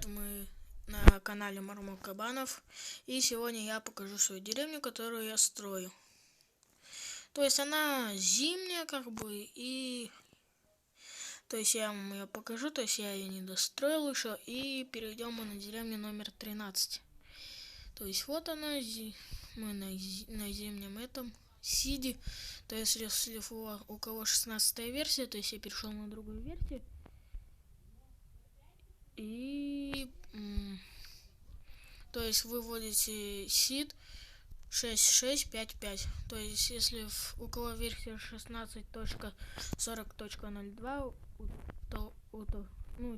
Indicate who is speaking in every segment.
Speaker 1: мы на канале Мармок Кабанов. И сегодня я покажу свою деревню, которую я строю. То есть она зимняя, как бы, и... То есть я вам ее покажу, то есть я ее не достроил еще. И перейдем мы на деревню номер 13. То есть вот она, мы на зимнем этом сиде. То есть если у кого 16-я версия, то есть я перешел на другую версию. И то есть вы вводите seed 6655. То есть если у кого версия 16.40.02,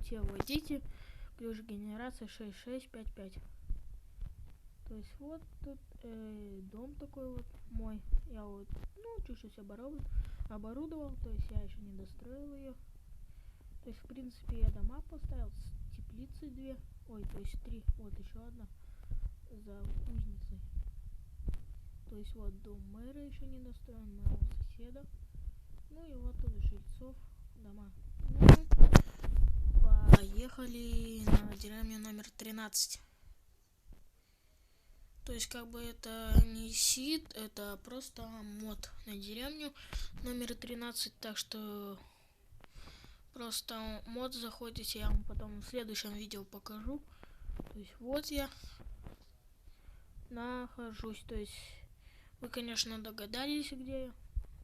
Speaker 1: те вводите ключ генерации 6655. То есть вот тут дом такой вот мой. Я вот чуть-чуть оборудовал, то есть я еще не достроил ее. То есть в принципе я дома поставил, теплицы 2, то есть 3, вот еще одна за кузницей. То есть вот дом мэра еще не достроен, моего соседа. Ну и вот тут жильцов дома. Поехали на деревню номер 13. То есть как бы это не сид, это просто мод на деревню номер 13. Так что просто мод заходите, я вам потом в следующем видео покажу. То есть вот я нахожусь. То есть вы, конечно, догадались, где я.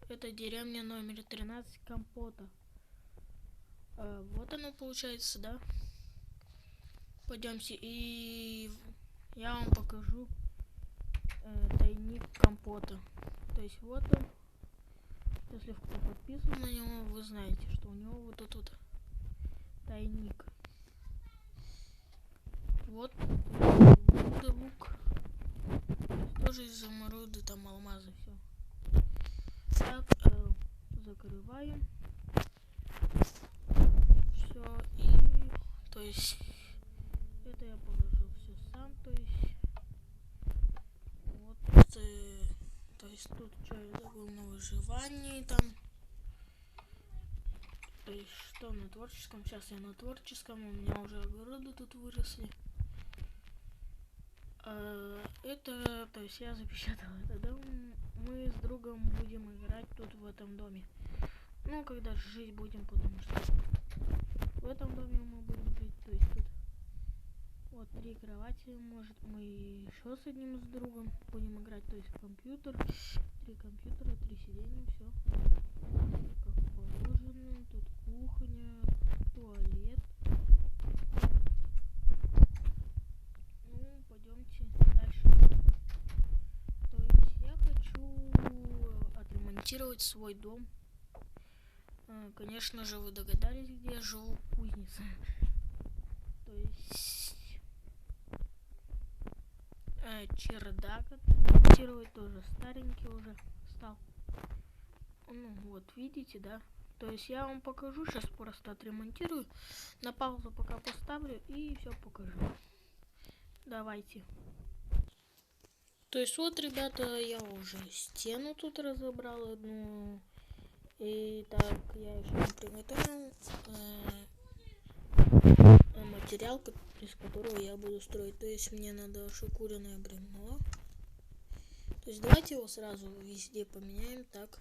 Speaker 1: Это деревня номер 13 Компота. Вот оно получается, да. Пойдемте, и я вам покажу тайник Компота. То есть вот он. Если кто подписан на него, вы знаете, что у него вот тут тайник. Вот лук. Тоже из изумруды, там алмазы, все. Так, закрываем. Все, и то есть это я положил все сам, то есть вот, то есть тут что я забыл на выживании там. То есть что на творческом? Сейчас я на творческом, у меня уже огороды тут выросли. Это, то есть я запечатал этот дом. Мы с другом будем играть тут в этом доме. Ну, когда жить будем, потому что в этом доме мы будем жить. То есть тут вот 3 кровати, может мы еще с одним с другом будем играть. То есть компьютер, 3 компьютера, 3 сиденья, все как положено. Тут кухня, туалет. Ну, пойдемте дальше. То есть я хочу отремонтировать свой дом. Конечно же, вы догадались, где я живу, кузница. То есть чердак отремонтировать, тоже старенький уже стал. Ну вот, видите, да? То есть я вам покажу, сейчас просто отремонтирую. На паузу пока поставлю и все покажу. Давайте. То есть вот, ребята, я уже стену тут разобрал одну. И так, я еще не приготовил материал, из которого я буду строить. То есть мне надо шикуренное бревно. То есть давайте его сразу везде поменяем. Так,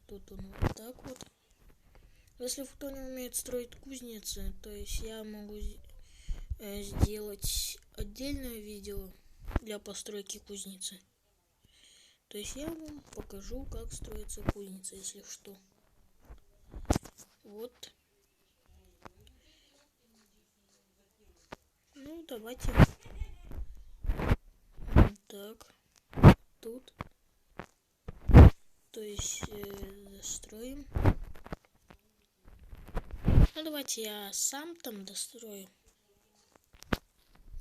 Speaker 1: тут он вот так вот. Если кто не умеет строить кузницы, то есть я могу сделать отдельное видео для постройки кузницы. То есть я вам покажу, как строится кузница, если что. Вот. Ну, давайте. Так. Тут. То есть достроим. Ну, давайте я сам там дострою.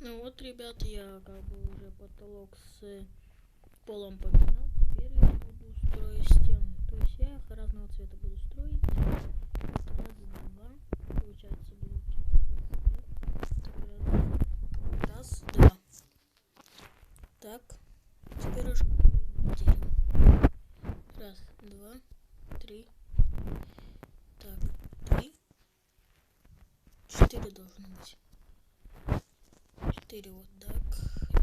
Speaker 1: Ну вот, ребята, я как бы уже потолок с полом поменял. Теперь я буду строить стены. То есть я их разного цвета буду строить. Раз, два. Получается блоки. Раз, два. Так. Теперь уже дерево. Раз, два, три. Так, 3. 4 должно быть. 4 вот так.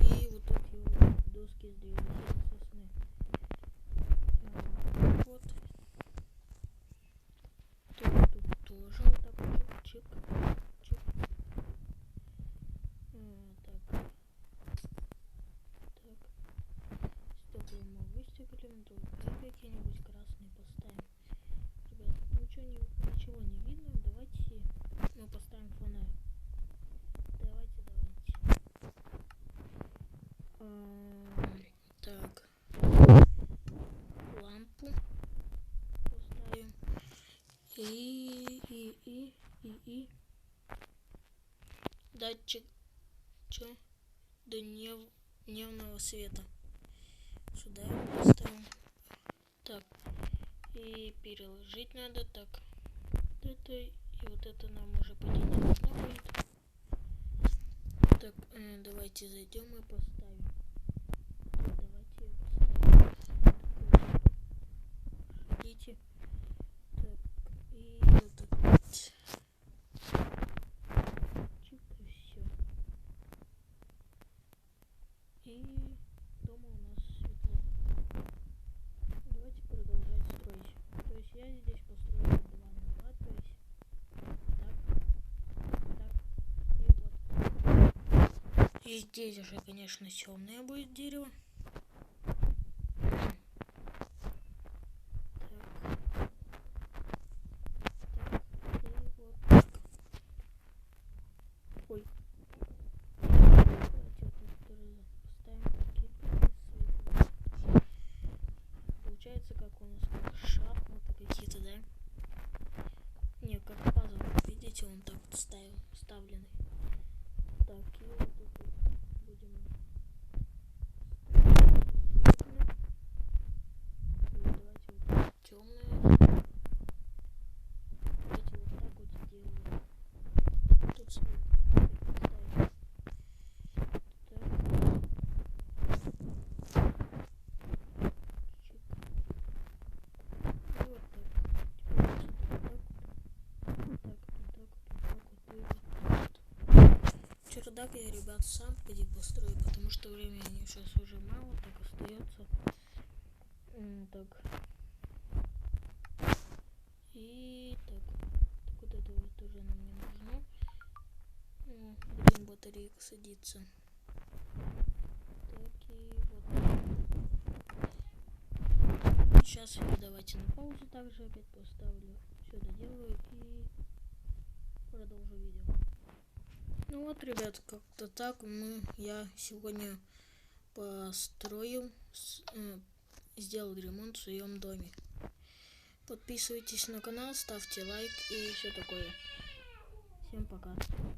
Speaker 1: И вот такие вот доски с древесины сосны. Вот. Тут тоже вот так вот чик, чик. Так. Стекла мы выстеклим, тут какие-нибудь красные поставим. Ребят, ничего не видно, давайте мы поставим фонарь. Давайте. Так. Лампу поставим. И датчик дневного света. Сюда поставим. Так. И переложить надо так. Это и вот это нам уже по не нужно будет. Так, давайте зайдем и поставим. Давайте поставим. Ждите. Так, и вот так вот. Чик, и все. И дома у нас светло. Давайте продолжать строить. То есть я здесь построил 2 на 2, то есть так, и вот. И здесь уже, конечно, темное будет дерево. Получается, как у нас как шахматы какие-то, да? Не, как пазл. Видите, он так вот вставленный. Так, и вот тут будем. И давайте вот темное. Давайте вот так вот сделаем. Тут светло поставим. Чердак я, ребят, сам где построю, потому что времени сейчас уже мало, так остается. Так. И так вот это вот тоже нам не нужно. Будем батарейка садиться. Так и вот. Сейчас я давайте на паузу также опять поставлю. Все доделаю и продолжу видео. Ну вот, ребят, как-то так я сегодня построил, сделал ремонт в своем доме. Подписывайтесь на канал, ставьте лайк и все такое. Всем пока.